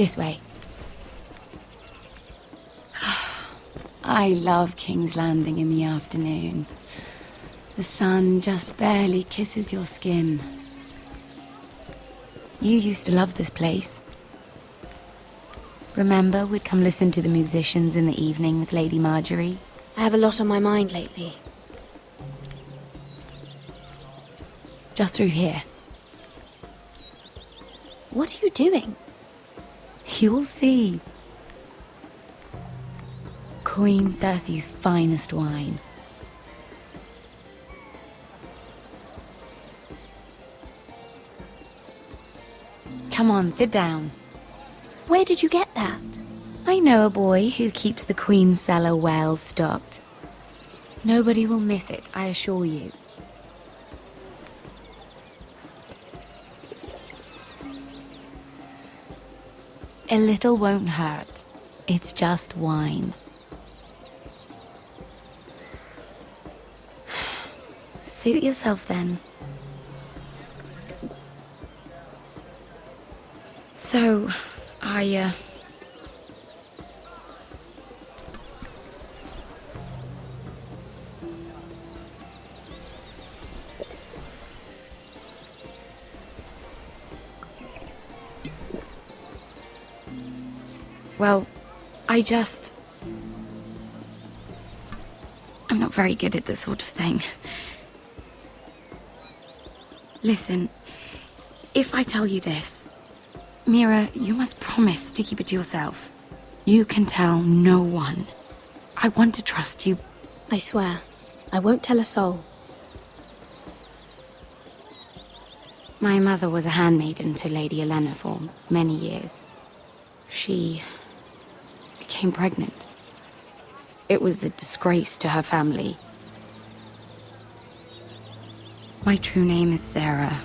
This way. I love King's Landing in the afternoon. The sun just barely kisses your skin. You used to love this place. Remember, we'd come listen to the musicians in the evening with Lady Marjorie? I have a lot on my mind lately. Just through here. What are you doing? You'll see. Queen Cersei's finest wine. Come on, sit down. Where did you get that? I know a boy who keeps the Queen's cellar well stocked. Nobody will miss it, I assure you. A little won't hurt. It's just wine. Suit yourself then. So, Well, I'm not very good at this sort of thing. Listen, if I tell you this, Mira, you must promise to keep it to yourself. You can tell no one. I want to trust you. I swear, I won't tell a soul. My mother was a handmaiden to Lady Olenna for many years. She became pregnant. It was a disgrace to her family. My true name is Sarah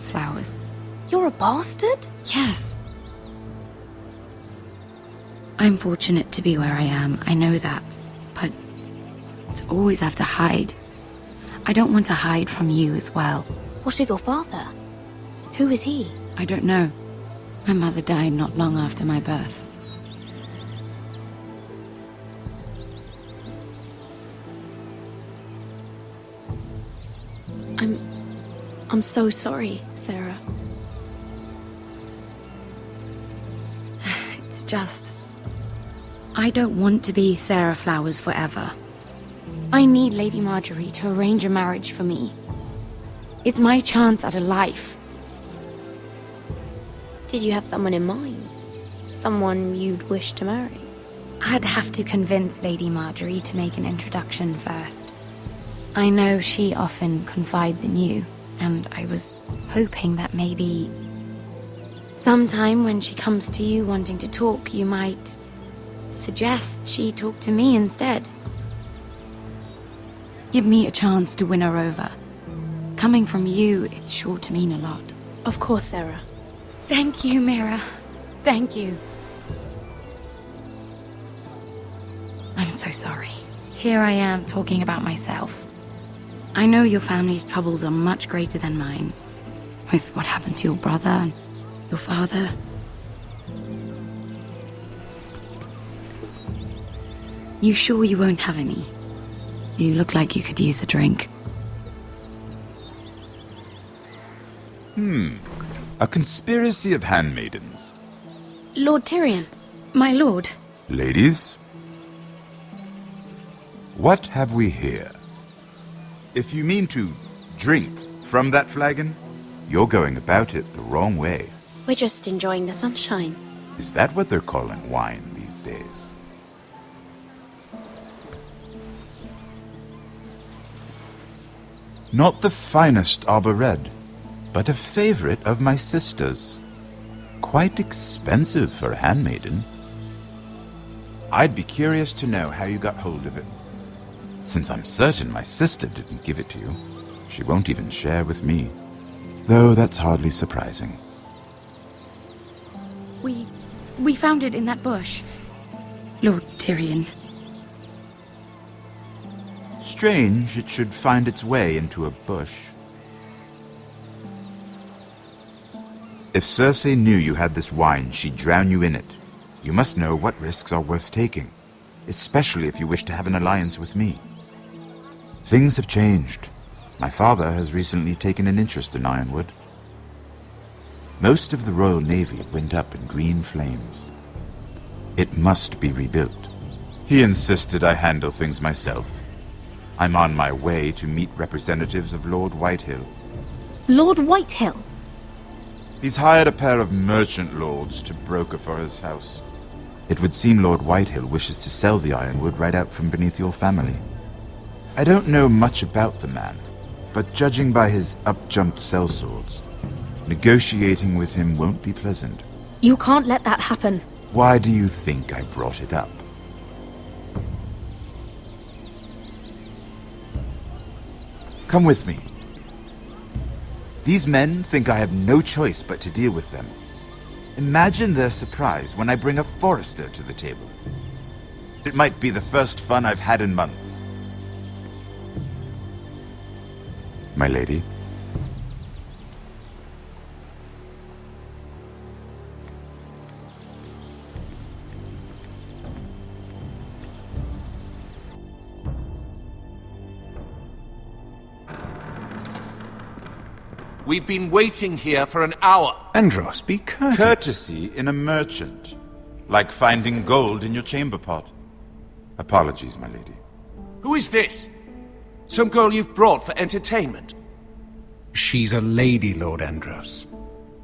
Flowers. You're a bastard? Yes. I'm fortunate to be where I am, I know that. But to always have to hide. I don't want to hide from you as well. What of your father? Who is he? I don't know. My mother died not long after my birth. I'm so sorry, Sarah. It's just... I don't want to be Sarah Flowers forever. I need Lady Marjorie to arrange a marriage for me. It's my chance at a life. Did you have someone in mind? Someone you'd wish to marry? I'd have to convince Lady Marjorie to make an introduction first. I know she often confides in you, and I was hoping that maybe... sometime when she comes to you wanting to talk, you might suggest she talk to me instead. Give me a chance to win her over. Coming from you, it's sure to mean a lot. Of course, Sarah. Thank you, Mira. Thank you. I'm so sorry. Here I am talking about myself. I know your family's troubles are much greater than mine. With what happened to your brother and your father. You sure you won't have any? You look like you could use a drink. A conspiracy of handmaidens. Lord Tyrion. My lord. Ladies, what have we here? If you mean to drink from that flagon, you're going about it the wrong way. We're just enjoying the sunshine. Is that what they're calling wine these days? Not the finest arbor red, but a favorite of my sister's. Quite expensive for a handmaiden. I'd be curious to know how you got hold of it. Since I'm certain my sister didn't give it to you, she won't even share with me. Though that's hardly surprising. We found it in that bush. Lord Tyrion. Strange it should find its way into a bush. If Cersei knew you had this wine, she'd drown you in it. You must know what risks are worth taking, especially if you wish to have an alliance with me. Things have changed. My father has recently taken an interest in Ironwood. Most of the Royal Navy went up in green flames. It must be rebuilt. He insisted I handle things myself. I'm on my way to meet representatives of Lord Whitehill. Lord Whitehill? He's hired a pair of merchant lords to broker for his house. It would seem Lord Whitehill wishes to sell the Ironwood right out from beneath your family. I don't know much about the man, but judging by his up-jumped sellswords, negotiating with him won't be pleasant. You can't let that happen. Why do you think I brought it up? Come with me. These men think I have no choice but to deal with them. Imagine their surprise when I bring a forester to the table. It might be the first fun I've had in months. My lady? We've been waiting here for an hour. Andros, be courteous. Courtesy in a merchant. Like finding gold in your chamber pot. Apologies, my lady. Who is this? Some girl you've brought for entertainment? She's a lady, Lord Andros.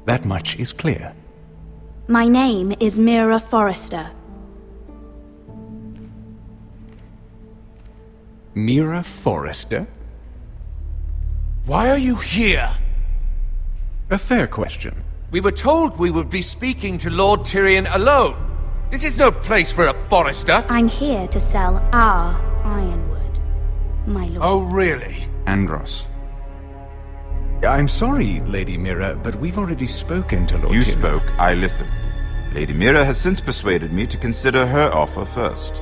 That much is clear. My name is Mira Forrester. Mira Forrester? Why are you here? A fair question. We were told we would be speaking to Lord Tyrion alone. This is no place for a forester. I'm here to sell our Ironwood, my lord. Oh, really? Andros. I'm sorry, Lady Mira, but we've already spoken to Lord You Tyrion. spoke, I listened. Lady Mira has since persuaded me to consider her offer first.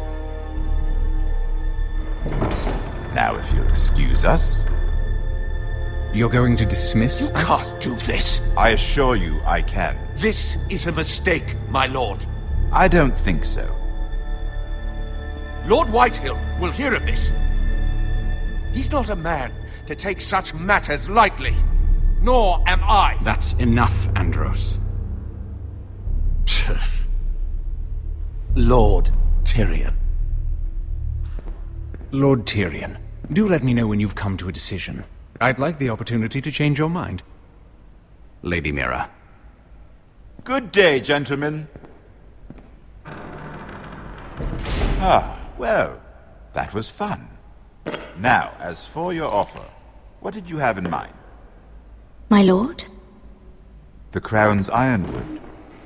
Now, if you'll excuse us... You're going to dismiss You us? can't do this. I assure you I can. This is a mistake, my lord. I don't think so. Lord Whitehill will hear of this. He's not a man to take such matters lightly. Nor am I. That's enough, Andros. Lord Tyrion. Lord Tyrion, do let me know when you've come to a decision. I'd like the opportunity to change your mind. Lady Mira. Good day, gentlemen. Ah, well, that was fun. Now, as for your offer, what did you have in mind? My lord? The Crown's Ironwood.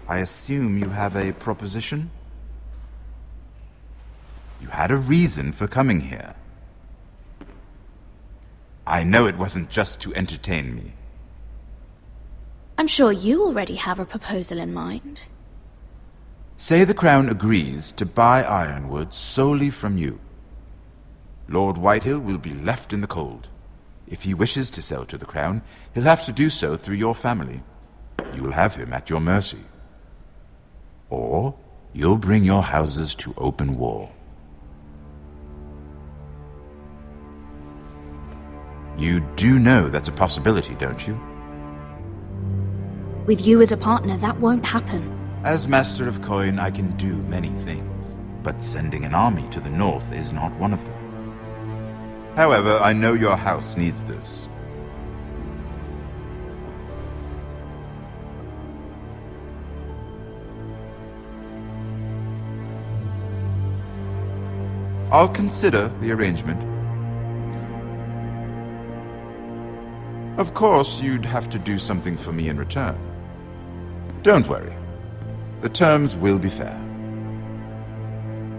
I assume you have a proposition? You had a reason for coming here. I know it wasn't just to entertain me. I'm sure you already have a proposal in mind. Say the Crown agrees to buy Ironwood solely from you. Lord Whitehill will be left in the cold. If he wishes to sell to the Crown, he'll have to do so through your family. You'll have him at your mercy. Or you'll bring your houses to open war. You do know that's a possibility, don't you? With you as a partner, that won't happen. As Master of Coin, I can do many things, but sending an army to the north is not one of them. However, I know your house needs this. I'll consider the arrangement. Of course, you'd have to do something for me in return. Don't worry. The terms will be fair.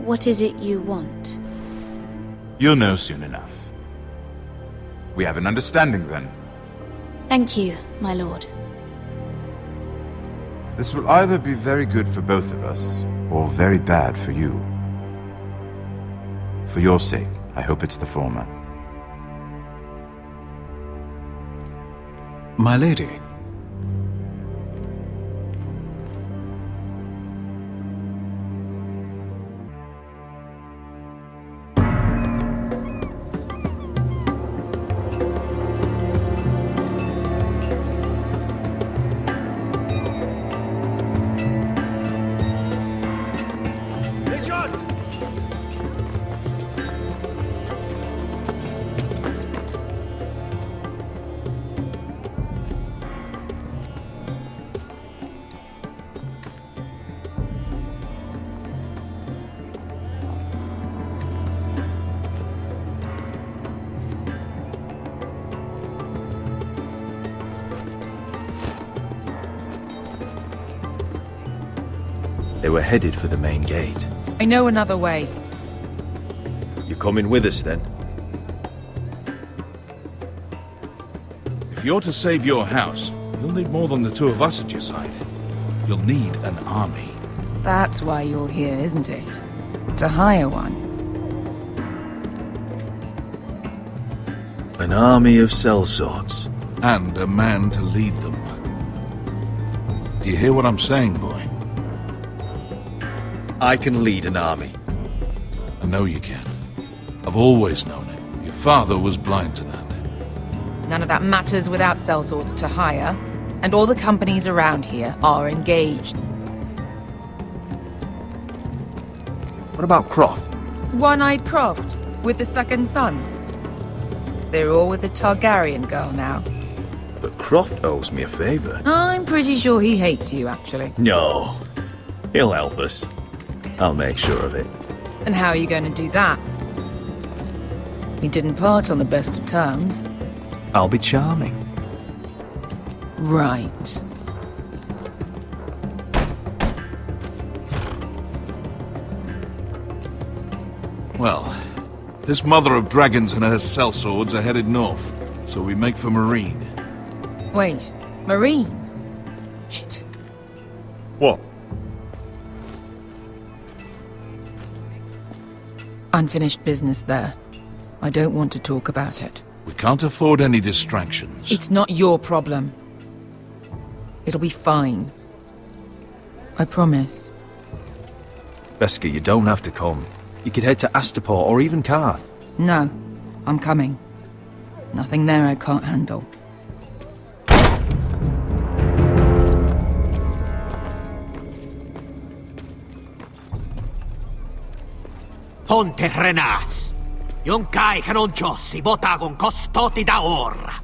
What is it you want? You'll know soon enough. We have an understanding then. Thank you, my lord. This will either be very good for both of us, or very bad for you. For your sake, I hope it's the former. My lady. They were headed for the main gate. I know another way. You coming with us then? If you're to save your house, you'll need more than the two of us at your side. You'll need an army. That's why you're here, isn't it? To hire one. An army of sellswords. And a man to lead them. Do you hear what I'm saying, boy? I can lead an army. I know you can. I've always known it. Your father was blind to that. None of that matters without sellswords to hire, and all the companies around here are engaged. What about Croft? One-Eyed Croft, with the second sons. They're all with the Targaryen girl now. But Croft owes me a favor. I'm pretty sure he hates you, actually. No. He'll help us. I'll make sure of it. And how are you going to do that? We didn't part on the best of terms. I'll be charming. Right. Well, this mother of dragons and her sellswords are headed north, so we make for Marine. Wait, Marine? Shit. What? Unfinished business there. I don't want to talk about it. We can't afford any distractions. It's not your problem. It'll be fine. I promise. Beskha, you don't have to come. You could head to Astapor or even Karth. No, I'm coming. Nothing there I can't handle. Ponte Renas. Yung kai kanoncho si botagon kostoti da ora.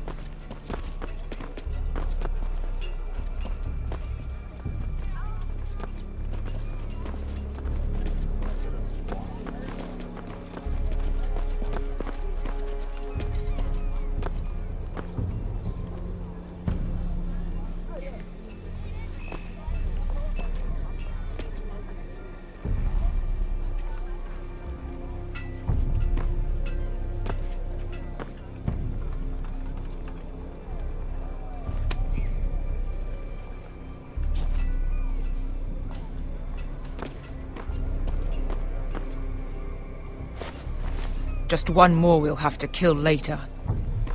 Just one more we'll have to kill later.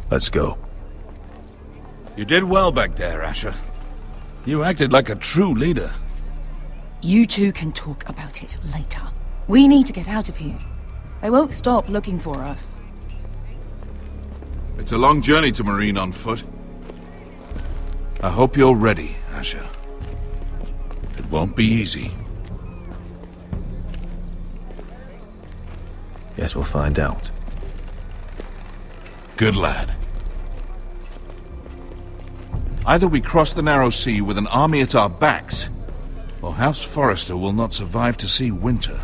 Let's go. You did well back there, Asher. You acted like a true leader. You two can talk about it later. We need to get out of here. They won't stop looking for us. It's a long journey to Marine on foot. I hope you're ready, Asher. It won't be easy. Guess we'll find out. Good lad. Either we cross the narrow sea with an army at our backs, or House Forrester will not survive to see winter.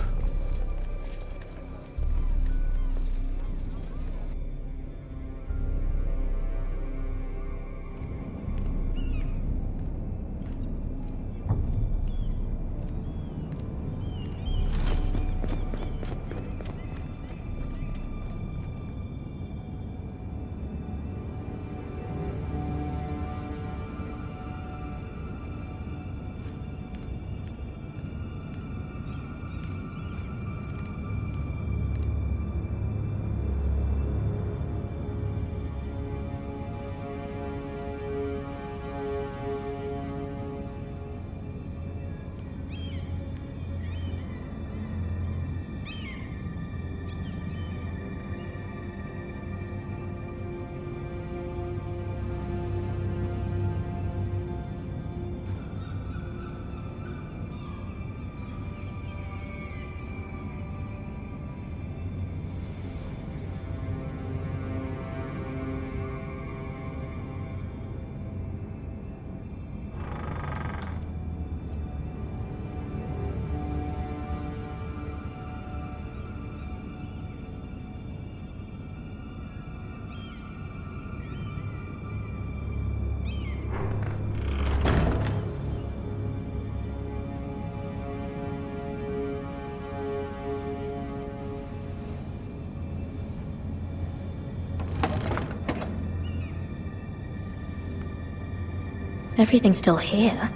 Everything's still here.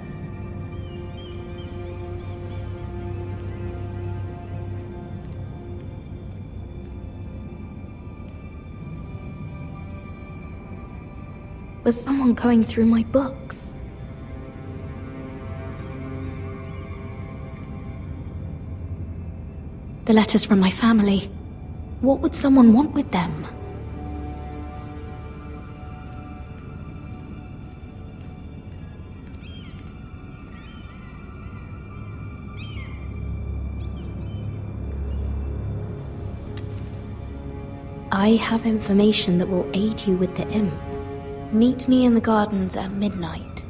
Was someone going through my books? The letters from my family. What would someone want with them? I have information that will aid you with the imp. Meet me in the gardens at midnight.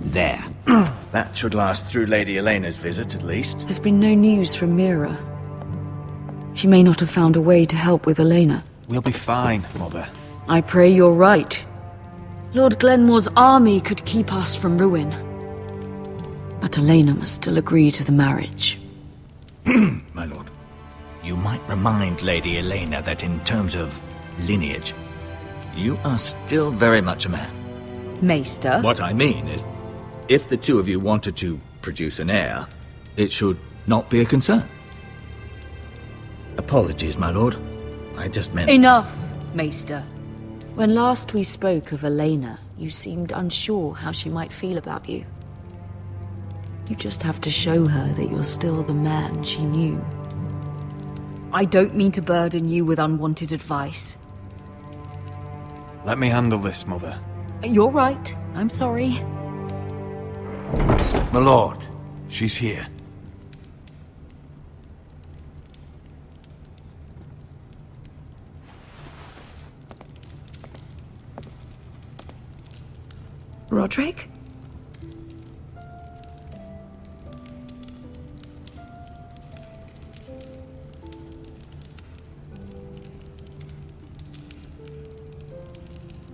There. That should last through Lady Elena's visit, at least. There's been no news from Mira. She may not have found a way to help with Elena. We'll be fine, Mother. I pray you're right. Lord Glenmore's army could keep us from ruin. But Elena must still agree to the marriage. My lord. You might remind Lady Elena that in terms of lineage, you are still very much a man. Maester? What I mean is, if the two of you wanted to produce an heir, it should not be a concern. Apologies, my lord. I just meant... Enough, Maester. When last we spoke of Elena, you seemed unsure how she might feel about you. You just have to show her that you're still the man she knew. I don't mean to burden you with unwanted advice. Let me handle this, Mother. You're right. I'm sorry. My lord, she's here. Roderick?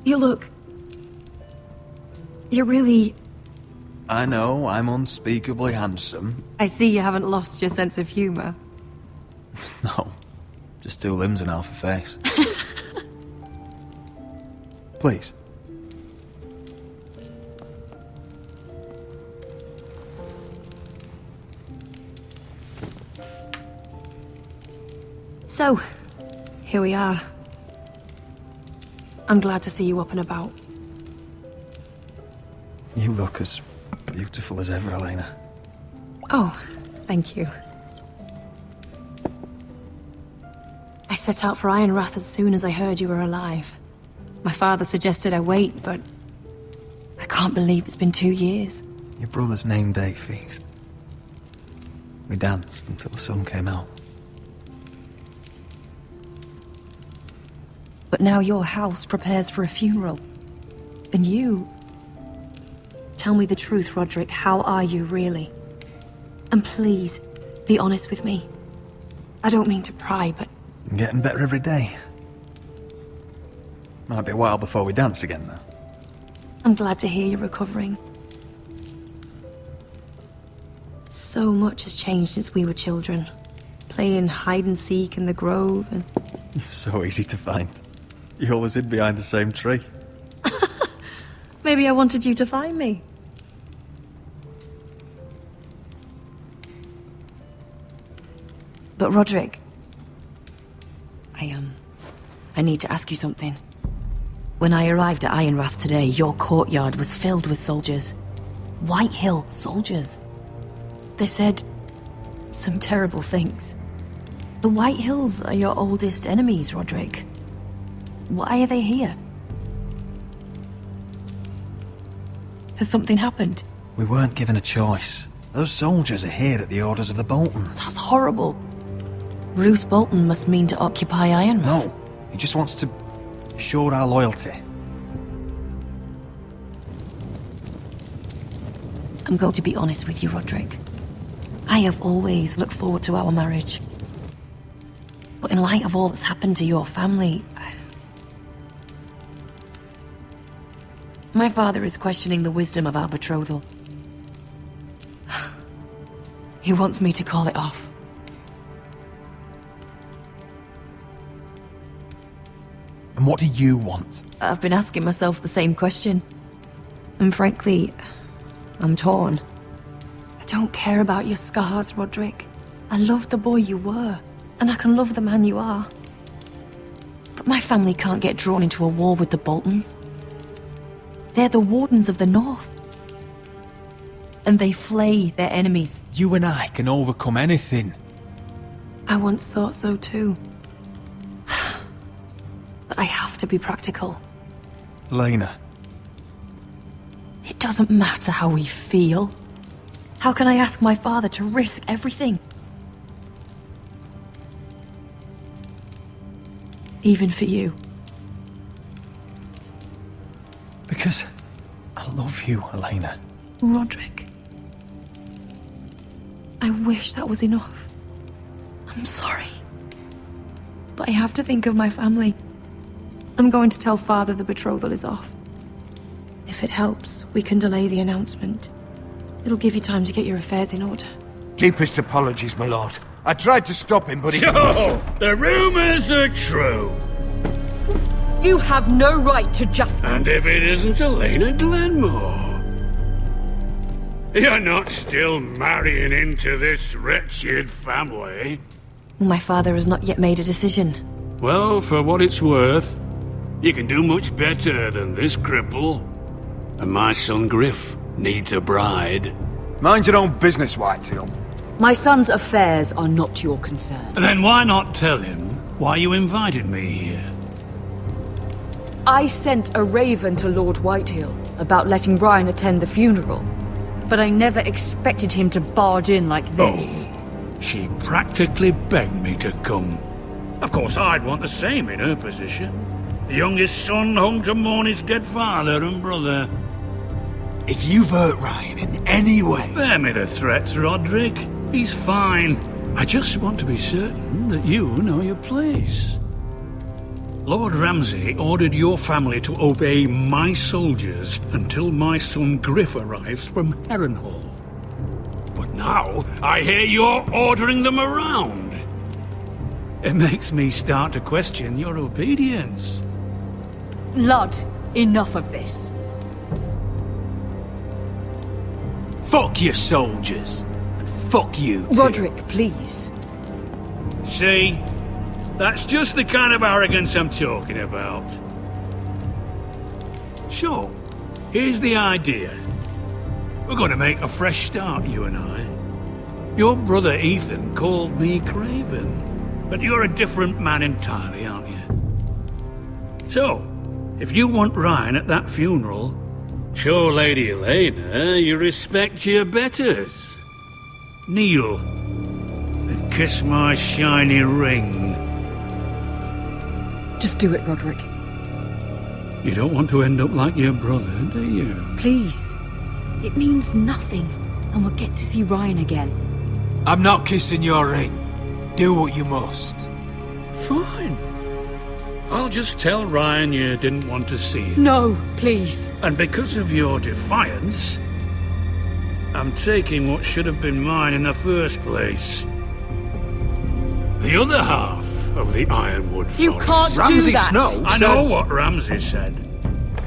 You look... You're really... I know, I'm unspeakably handsome. I see you haven't lost your sense of humor. No, just two limbs and half a face. Please. So, here we are. I'm glad to see you up and about. You look as beautiful as ever, Elena. Oh, thank you. I set out for Ironrath as soon as I heard you were alive. My father suggested I wait, but I can't believe it's been 2 years. Your brother's name day feast. We danced until the sun came out. But now your house prepares for a funeral. And you... Tell me the truth, Roderick. How are you, really? And please, be honest with me. I don't mean to pry, but... I'm getting better every day. Might be a while before we dance again, though. I'm glad to hear you're recovering. So much has changed since we were children. Playing hide-and-seek in the grove and... You're so easy to find. You always hid behind the same tree. Maybe I wanted you to find me. But Roderick... I need to ask you something. When I arrived at Ironrath today, your courtyard was filled with soldiers. White Hill soldiers. They said some terrible things. The White Hills are your oldest enemies, Roderick. Why are they here? Has something happened? We weren't given a choice. Those soldiers are here at the orders of the Boltons. That's horrible. Roose Bolton must mean to occupy Ironrath. No, he just wants to assure our loyalty. I'm going to be honest with you, Roderick. I have always looked forward to our marriage. But in light of all that's happened to your family... My father is questioning the wisdom of our betrothal. He wants me to call it off. And what do you want? I've been asking myself the same question. And frankly, I'm torn. I don't care about your scars, Roderick. I love the boy you were, and I can love the man you are. But my family can't get drawn into a war with the Boltons. They're the Wardens of the North. And they flay their enemies. You and I can overcome anything. I once thought so too. But I have to be practical. Lena. It doesn't matter how we feel. How can I ask my father to risk everything? Even for you. Because I love you, Elena. Roderick. I wish that was enough. I'm sorry. But I have to think of my family. I'm going to tell Father the betrothal is off. If it helps, we can delay the announcement. It'll give you time to get your affairs in order. Deepest apologies, my lord. I tried to stop him, but he... So, the rumors are true. You have no right to just... And if it isn't Elena Glenmore? You're not still marrying into this wretched family? My father has not yet made a decision. Well, for what it's worth, you can do much better than this cripple. And my son Griff needs a bride. Mind your own business, Whitetail. My son's affairs are not your concern. Then why not tell him why you invited me here? I sent a raven to Lord Whitehill about letting Brian attend the funeral. But I never expected him to barge in like this. Oh, she practically begged me to come. Of course, I'd want the same in her position. The youngest son home to mourn his dead father and brother. If you've hurt Ryan in any way... Spare me the threats, Roderick. He's fine. I just want to be certain that you know your place. Lord Ramsay ordered your family to obey my soldiers until my son Griff arrives from Harrenhal. But now, I hear you're ordering them around. It makes me start to question your obedience. Lud, enough of this. Fuck your soldiers. And fuck you, too. Roderick, please. See? That's just the kind of arrogance I'm talking about. So, here's the idea. We're going to make a fresh start, you and I. Your brother Ethan called me Craven, but you're a different man entirely, aren't you? So, if you want Ryan at that funeral, show Lady Elena you respect your betters. Kneel and kiss my shiny ring. Just do it, Roderick. You don't want to end up like your brother, do you? Please. It means nothing, and we'll get to see Ryan again. I'm not kissing your ring. Do what you must. Fine. I'll just tell Ryan you didn't want to see it. No, please. And because of your defiance, I'm taking what should have been mine in the first place. The other half of the Ironwood Forest. You can't Ramsay do that! Snow I said... know what Ramsay said.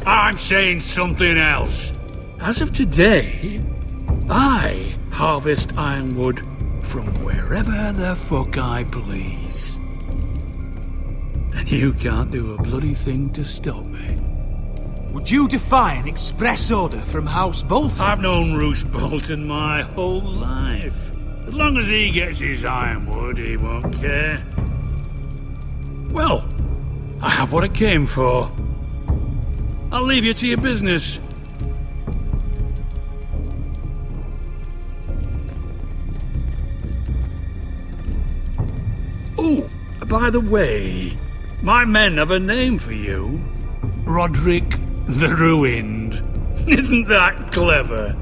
I'm saying something else. As of today, I harvest ironwood from wherever the fuck I please. And you can't do a bloody thing to stop me. Would you defy an express order from House Bolton? I've known Roose Bolton my whole life. As long as he gets his ironwood, he won't care. Well, I have what I came for. I'll leave you to your business. Oh, by the way, my men have a name for you. Roderick the Ruined. Isn't that clever?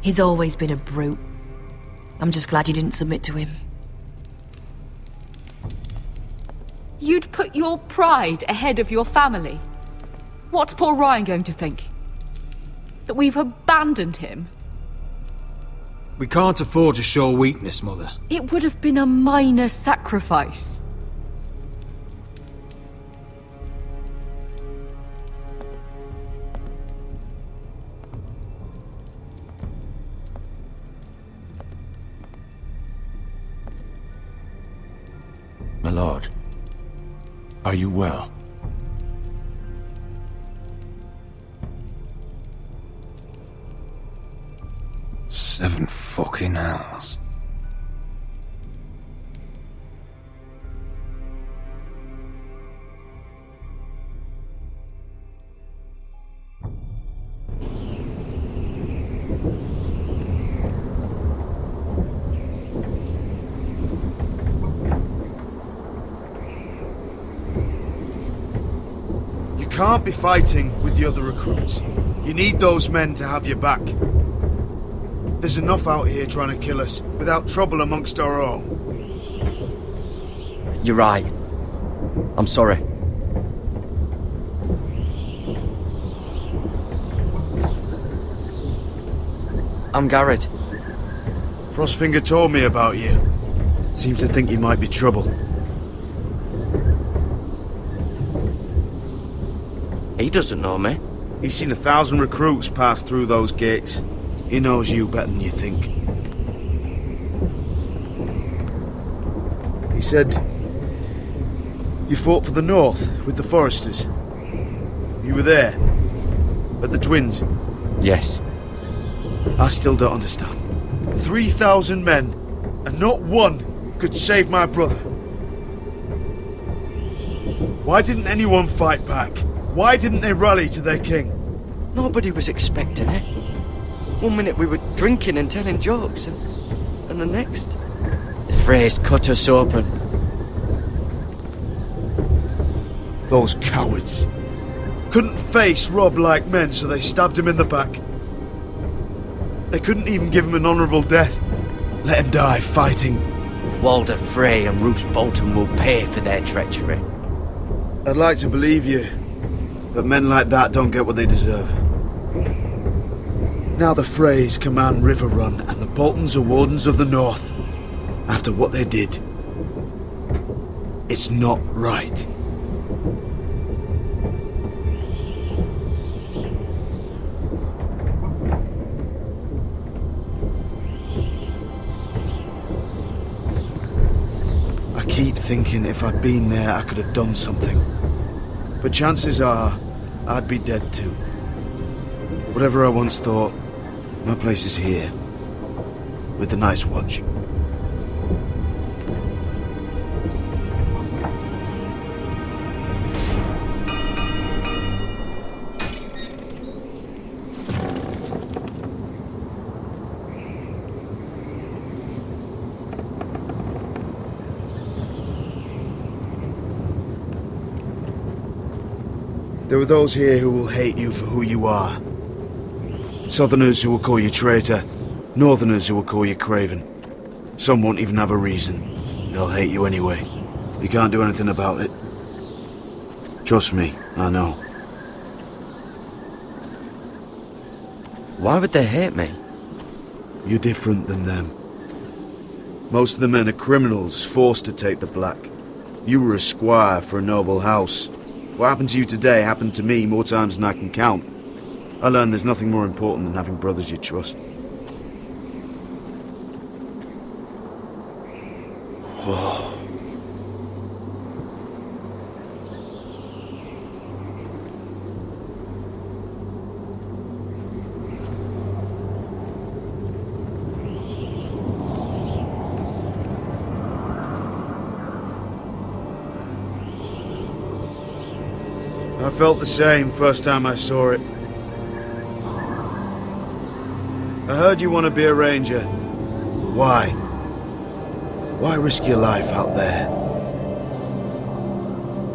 He's always been a brute. I'm just glad you didn't submit to him. You'd put your pride ahead of your family. What's poor Ryan going to think? That we've abandoned him? We can't afford to show weakness, Mother. It would have been a minor sacrifice. My lord, are you well? Seven fucking hours. You can't be fighting with the other recruits. You need those men to have your back. There's enough out here trying to kill us, without trouble amongst our own. You're right. I'm sorry. I'm Garrett. Frostfinger told me about you. Seems to think you might be trouble. He doesn't know me. He's seen 1,000 recruits pass through those gates. He knows you better than you think. He said you fought for the North with the Foresters. You were there, at the Twins. Yes. I still don't understand. 3,000 men, and not one could save my brother. Why didn't anyone fight back? Why didn't they rally to their king? Nobody was expecting it. One minute we were drinking and telling jokes, and the next, the Freys cut us open. Those cowards. Couldn't face Rob like men, so they stabbed him in the back. They couldn't even give him an honourable death. Let him die fighting. Walder Frey and Roose Bolton will pay for their treachery. I'd like to believe you, but men like that don't get what they deserve. Now the Freys command River Run, and the Boltons are Wardens of the North. After what they did. It's not right. I keep thinking if I'd been there, I could have done something. But chances are, I'd be dead too. Whatever I once thought, my place is here, with the Night's Watch. There are those here who will hate you for who you are. Southerners who will call you traitor, Northerners who will call you craven. Some won't even have a reason. They'll hate you anyway. You can't do anything about it. Trust me, I know. Why would they hate me? You're different than them. Most of the men are criminals, forced to take the black. You were a squire for a noble house. What happened to you today happened to me more times than I can count. I learned there's nothing more important than having brothers you trust. Whoa. I felt the same first time I saw it. I heard you want to be a ranger. Why? Why risk your life out there?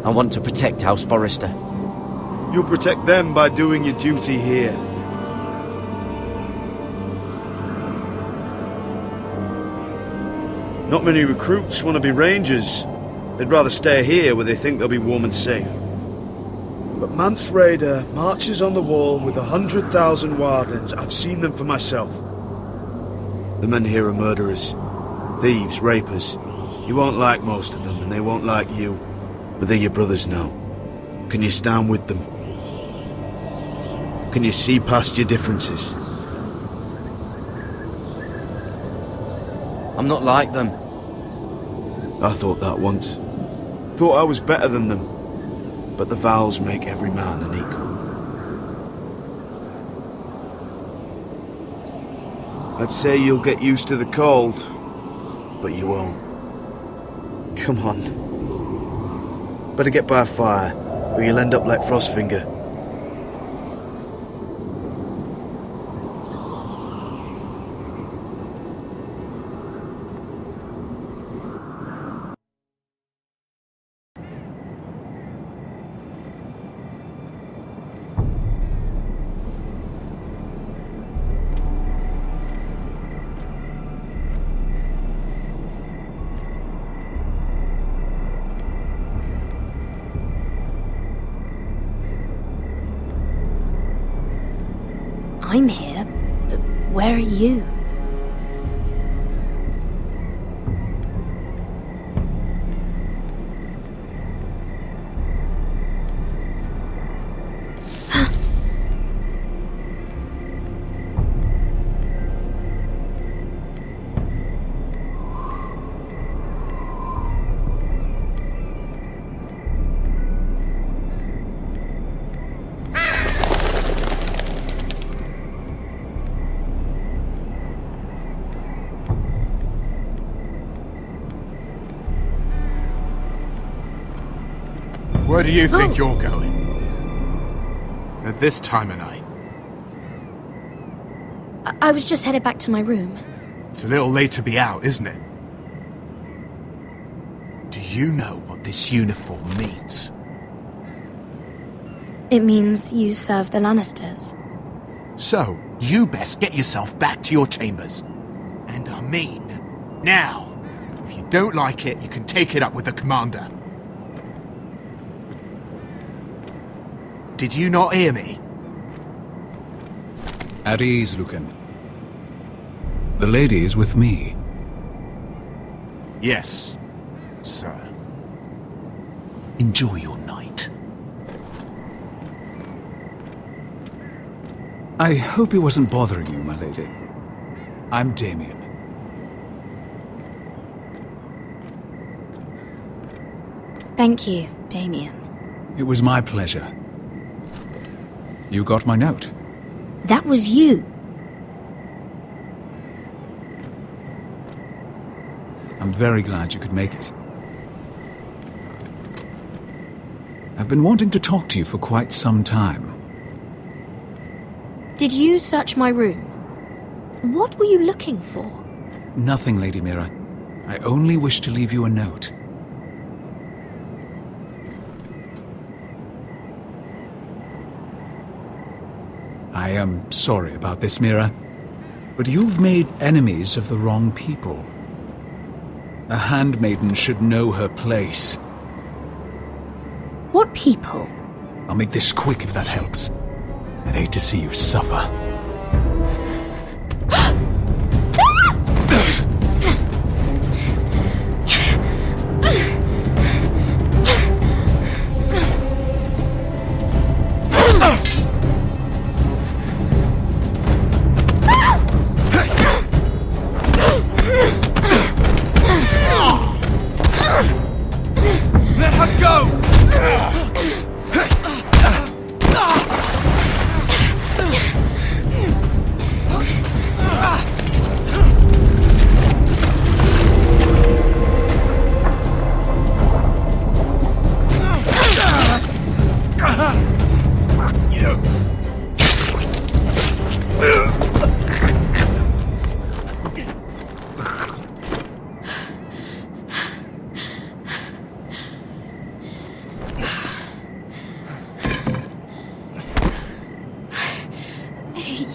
I want to protect House Forrester. You'll protect them by doing your duty here. Not many recruits want to be rangers. They'd rather stay here where they think they'll be warm and safe. But Mance Raider marches on the wall with 100,000 wildlings. I've seen them for myself. The men here are murderers, thieves, rapers. You won't like most of them, and they won't like you. But they're your brothers now. Can you stand with them? Can you see past your differences? I'm not like them. I thought that once. Thought I was better than them. But the vows make every man an equal. I'd say you'll get used to the cold, but you won't. Come on. Better get by a fire, or you'll end up like Frostfinger. I'm here, but where are you? Where do you think you're going? At this time of night? I was just headed back to my room. It's a little late to be out, isn't it? Do you know what this uniform means? It means you serve the Lannisters. So, you best get yourself back to your chambers. And I mean, now. If you don't like it, you can take it up with the commander. Did you not hear me? At ease, Lucan. The lady is with me. Yes, sir. Enjoy your night. I hope he wasn't bothering you, my lady. I'm Damien. Thank you, Damien. It was my pleasure. You got my note. That was you. I'm very glad you could make it. I've been wanting to talk to you for quite some time. Did you search my room? What were you looking for? Nothing, Lady Mira. I only wish to leave you a note. I am sorry about this, Mira, but you've made enemies of the wrong people. A handmaiden should know her place. What people? I'll make this quick if that helps. I'd hate to see you suffer. Let her go!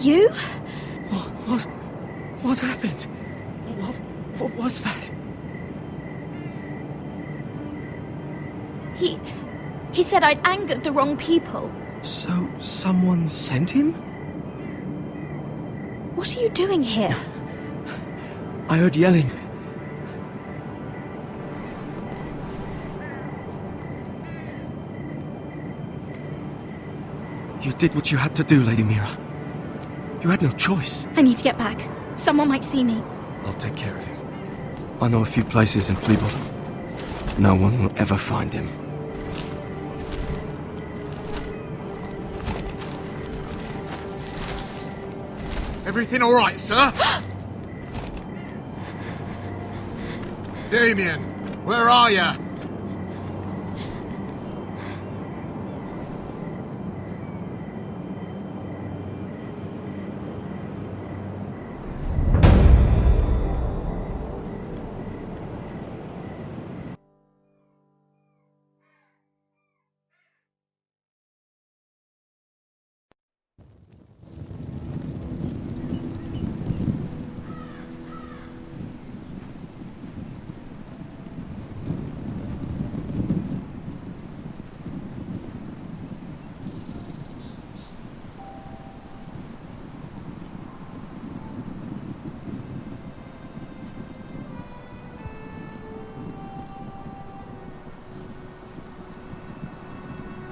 You? What happened? What was that? He said I'd angered the wrong people. So, someone sent him? What are you doing here? I heard yelling. You did what you had to do, Lady Mira. You had no choice. I need to get back. Someone might see me. I'll take care of him. I know a few places in Fleabottom. No one will ever find him. Everything all right, sir? Damien, where are you?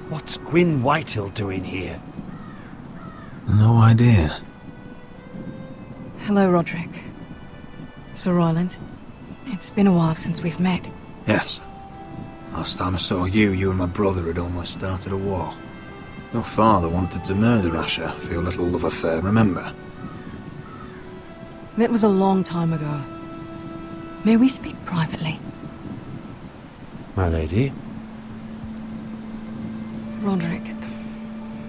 What's Gwyn Whitehill doing here? No idea. Hello, Roderick. Sir Royland. It's been a while since we've met. Yes. Last time I saw you and my brother had almost started a war. Your father wanted to murder Asher for your little love affair, remember? That was a long time ago. May we speak privately? My lady? Roderick,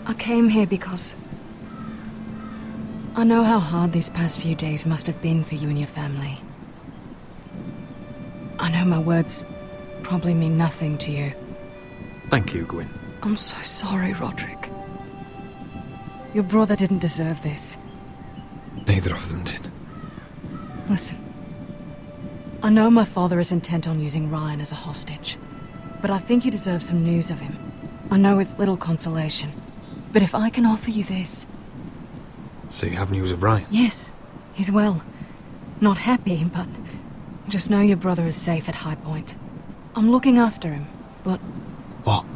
I came here because I know how hard these past few days must have been for you and your family. I know my words probably mean nothing to you. Thank you, Gwyn. I'm so sorry, Roderick. Your brother didn't deserve this. Neither of them did. Listen, I know my father is intent on using Ryan as a hostage, but I think you deserve some news of him. I know it's little consolation, but if I can offer you this... So you have news of Ryan? Yes, he's well. Not happy, but just know your brother is safe at High Point. I'm looking after him, but... What?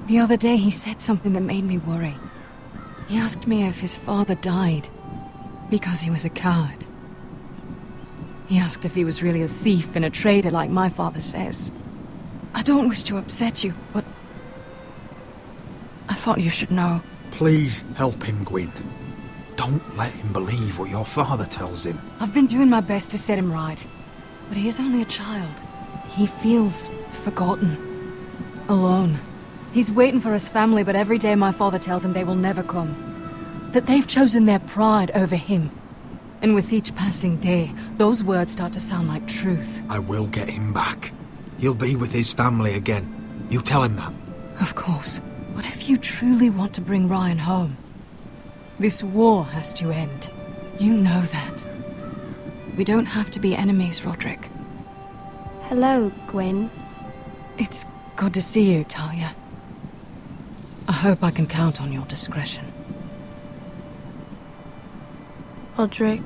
The other day he said something that made me worry. He asked me if his father died because he was a coward. He asked if he was really a thief and a traitor like my father says. I don't wish to upset you, but... I thought you should know. Please help him, Gwyn. Don't let him believe what your father tells him. I've been doing my best to set him right, but he is only a child. He feels forgotten, alone. He's waiting for his family, but every day my father tells him they will never come. That they've chosen their pride over him. And with each passing day, those words start to sound like truth. I will get him back. He'll be with his family again. You tell him that. Of course. But if you truly want to bring Ryan home, this war has to end. You know that. We don't have to be enemies, Roderick. Hello, Gwyn. It's good to see you, Talia. I hope I can count on your discretion. Roderick,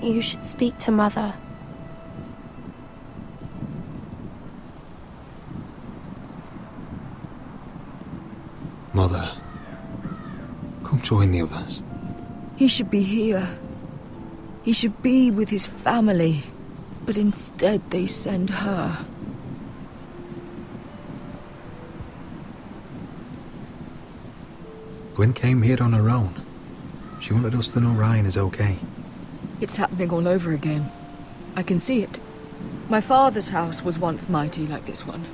you should speak to Mother. Mother, come join the others. He should be here. He should be with his family. But instead they send her. Gwyn came here on her own. She wanted us to know Ryan is okay. It's happening all over again. I can see it. My father's house was once mighty like this one,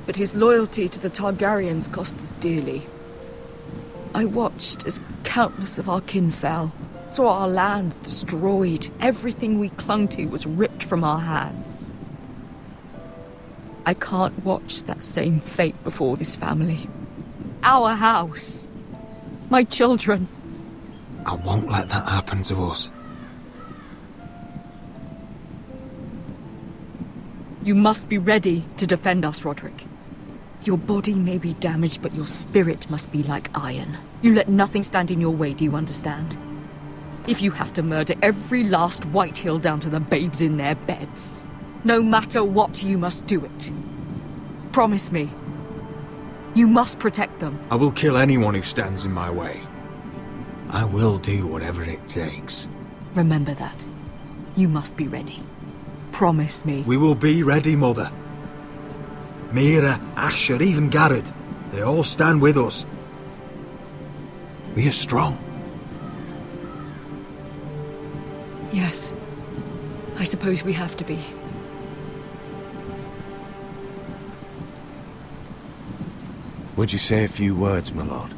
but his loyalty to the Targaryens cost us dearly. I watched as countless of our kin fell, saw our lands destroyed, everything we clung to was ripped from our hands. I can't watch that same fate before this family. Our house. My children. I won't let that happen to us. You must be ready to defend us, Roderick. Your body may be damaged, but your spirit must be like iron. You let nothing stand in your way, do you understand? If you have to murder every last Whitehill down to the babes in their beds, no matter what, you must do it. Promise me. You must protect them. I will kill anyone who stands in my way. I will do whatever it takes. Remember that. You must be ready. Promise me. We will be ready, Mother. Mira, Asher, even Garrett. They all stand with us. We are strong. Yes. I suppose we have to be. Would you say a few words, my lord?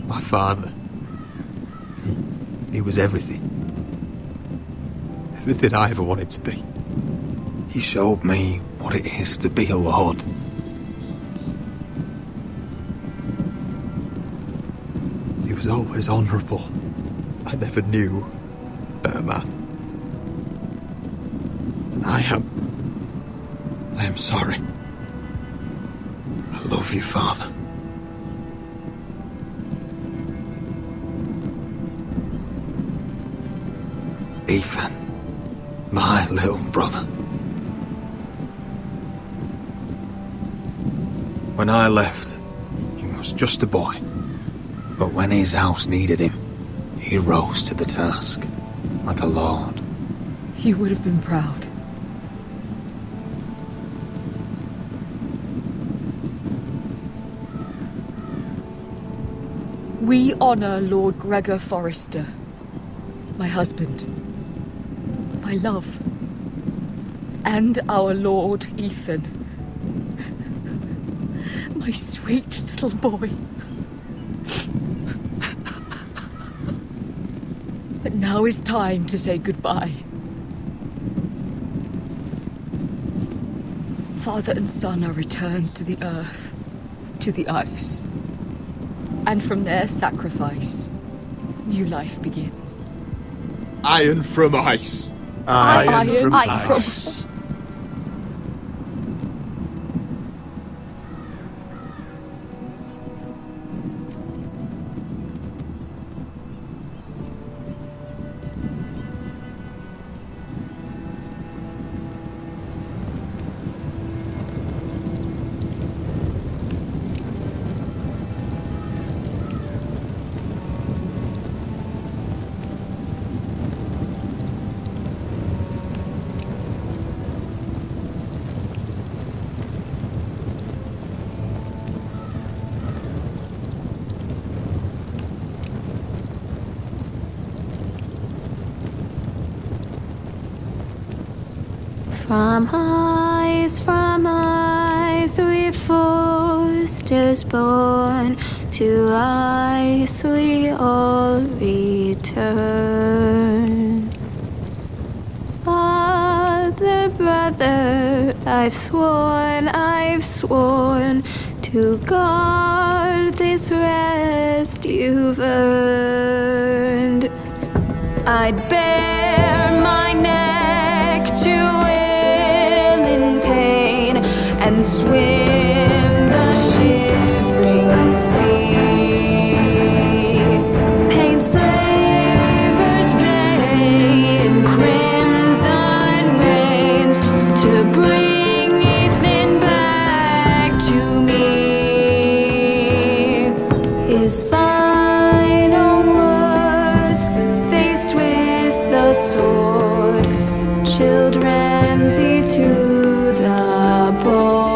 My father. He was everything. Everything I ever wanted to be. He showed me what it is to be a lord. He was always honourable. I never knew a better man. And I am sorry. I love you, Father. Ethan, my little brother. When I left, he was just a boy. But when his house needed him, he rose to the task, like a lord. He would have been proud. We honor Lord Gregor Forrester, my husband, my love, and our Lord Ethan, my sweet little boy. But now is time to say goodbye. Father and son are returned to the earth, to the ice. And from their sacrifice, new life begins. Iron from ice. Iron from ice. From ice we Forsters born, to ice we all return. Father, brother, I've sworn to guard this rest you've earned. I'd bare my neck to and swim the shivering sea. Paint slavers play in crimson rains to bring Ethan back to me. His final words, faced with the sword, chilled Ramsay to the bone.